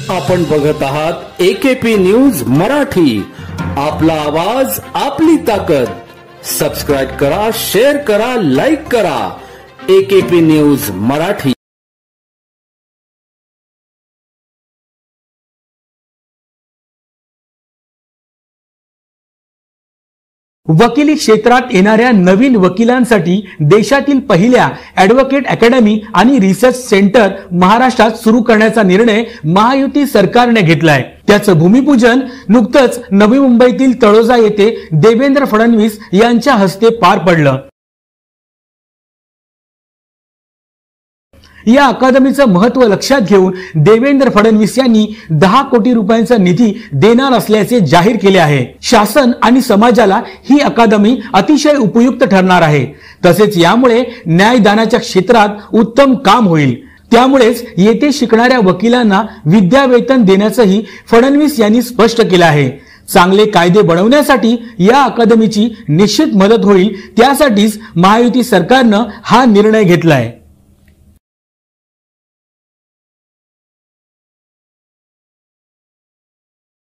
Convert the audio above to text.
आपण बघत आहात AKP न्यूज मराठी, आपला आवाज आपली ताकद। सबस्क्राइब करा, शेअर करा, लाईक करा। AKP news Marathi. वकिली क्षेत्रात येणाऱ्या नवीन वकिलांसाठी देशातील पहिल्या ॲडव्होकेट अकॅडमी आणि रिसर्च सेंटर महाराष्ट्रात सुरू करण्याचा निर्णय महायुती सरकारने घेतलाय। त्याचं भूमिपूजन नुकतंच नवी मुंबईतील तळोजा येथे देवेंद्र फडणवीस यांच्या हस्ते पार पडलं। या अकादमीचं महत्त्व लक्षात घेऊन देवेंद्र फडणवीस यांनी 10 कोटी रुपयांचा निधी देणार असल्याचे जाहीर केले आहे। शासन आणि समाजाला ही अकादमी अतिशय उपयुक्त ठरणार आहे। तसेच यामुळे न्यायदानाच्या क्षेत्रात उत्तम काम होईल। त्यामुळेच येथे शिकणाऱ्या वकिलांना विद्यावेतन देण्याचंही फडणवीस यांनी स्पष्ट केलं आहे। चांगले कायदे बनवण्यासाठी या अकादमीची निश्चित मदत होईल। त्यासाठीच महायुती सरकारनं हा निर्णय घेतलाय।